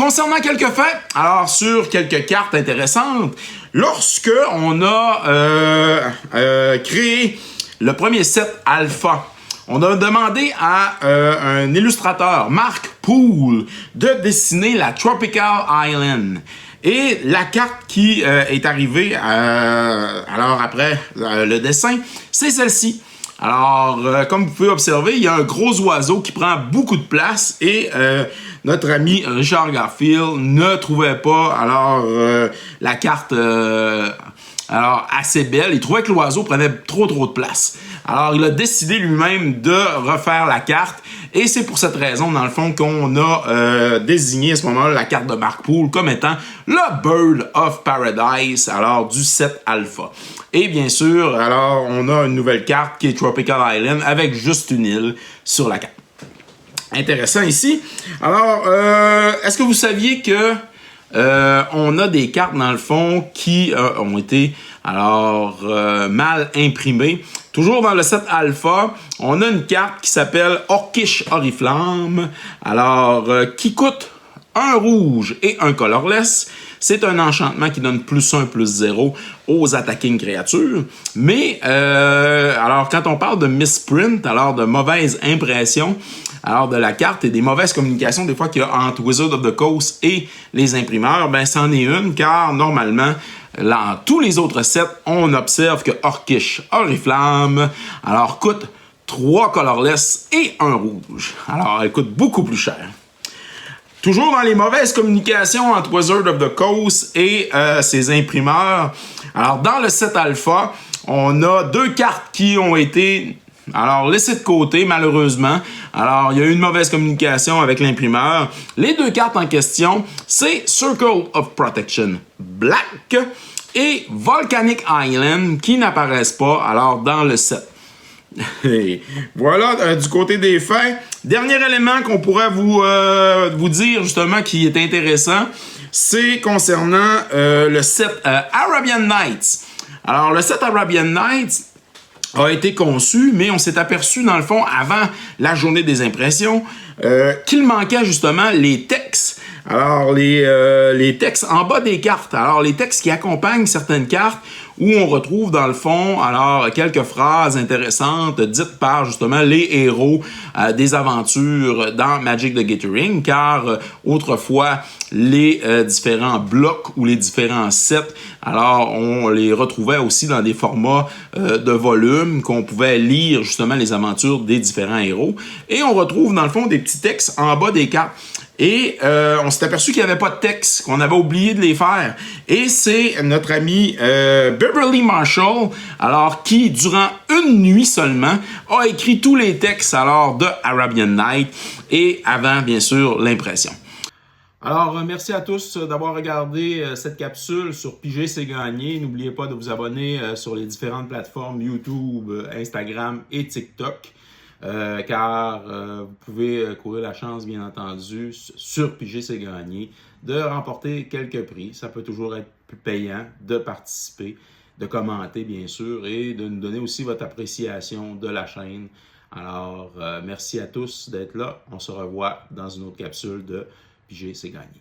Concernant quelques faits, alors sur quelques cartes intéressantes, lorsque on a créé le premier set alpha, on a demandé à un illustrateur, Mark Poole, de dessiner la Tropical Island. Et la carte qui est arrivée alors après le dessin, c'est celle-ci. Alors, comme vous pouvez observer, il y a un gros oiseau qui prend beaucoup de place et notre ami Richard Garfield ne trouvait pas alors la carte assez belle. Il trouvait que l'oiseau prenait trop de place. Alors, il a décidé lui-même de refaire la carte et c'est pour cette raison, dans le fond, qu'on a désigné à ce moment-là la carte de Mark Poole comme étant le Bird of Paradise, alors du set alpha. Et bien sûr, alors, on a une nouvelle carte qui est Tropical Island avec juste une île sur la carte. Intéressant ici. Alors, est-ce que vous saviez que on a des cartes, dans le fond, qui ont été mal imprimées? Toujours dans le set alpha, on a une carte qui s'appelle Orcish Oriflamme, qui coûte un rouge et un colorless. C'est un enchantement qui donne +1/+0 aux attacking créatures. Mais, quand on parle de misprint, de mauvaise impression, de la carte et des mauvaises communications des fois qu'il y a entre Wizard of the Coast et les imprimeurs, ben c'en est une, car normalement, dans tous les autres sets, on observe que Orcish Oriflamme, coûte 3 colorless et 1 rouge. Alors, elle coûte beaucoup plus cher. Toujours dans les mauvaises communications entre Wizard of the Coast et ses imprimeurs, dans le set alpha, on a 2 cartes qui ont été laissées de côté, malheureusement. Alors, il y a eu une mauvaise communication avec l'imprimeur. Les 2 cartes en question, c'est Circle of Protection Black et Volcanic Island qui n'apparaissent pas dans le set. Et voilà, du côté des faits. Dernier élément qu'on pourrait vous dire justement qui est intéressant, c'est concernant le set Arabian Nights. Alors, le set Arabian Nights a été conçu, mais on s'est aperçu, dans le fond, avant la journée des impressions, qu'il manquait justement les textes. Alors, les textes en bas des cartes. Alors, les textes qui accompagnent certaines cartes où on retrouve, dans le fond, quelques phrases intéressantes dites par, justement, les héros des aventures dans Magic the Gathering, car autrefois, les différents blocs ou les différents sets, on les retrouvait aussi dans des formats de volumes qu'on pouvait lire, justement, les aventures des différents héros. Et on retrouve, dans le fond, des petits textes en bas des cartes. Et on s'est aperçu qu'il n'y avait pas de texte, qu'on avait oublié de les faire. Et c'est notre ami Beverly Marshall, qui, durant une nuit seulement, a écrit tous les textes de Arabian Night et avant, bien sûr, l'impression. Alors, merci à tous d'avoir regardé cette capsule sur Piger c'est gagné. N'oubliez pas de vous abonner sur les différentes plateformes YouTube, Instagram et TikTok. Car vous pouvez courir la chance, bien entendu, sur Piger c'est gagné, de remporter quelques prix. Ça peut toujours être plus payant de participer, de commenter, bien sûr, et de nous donner aussi votre appréciation de la chaîne. Alors, merci à tous d'être là. On se revoit dans une autre capsule de Piger c'est gagné.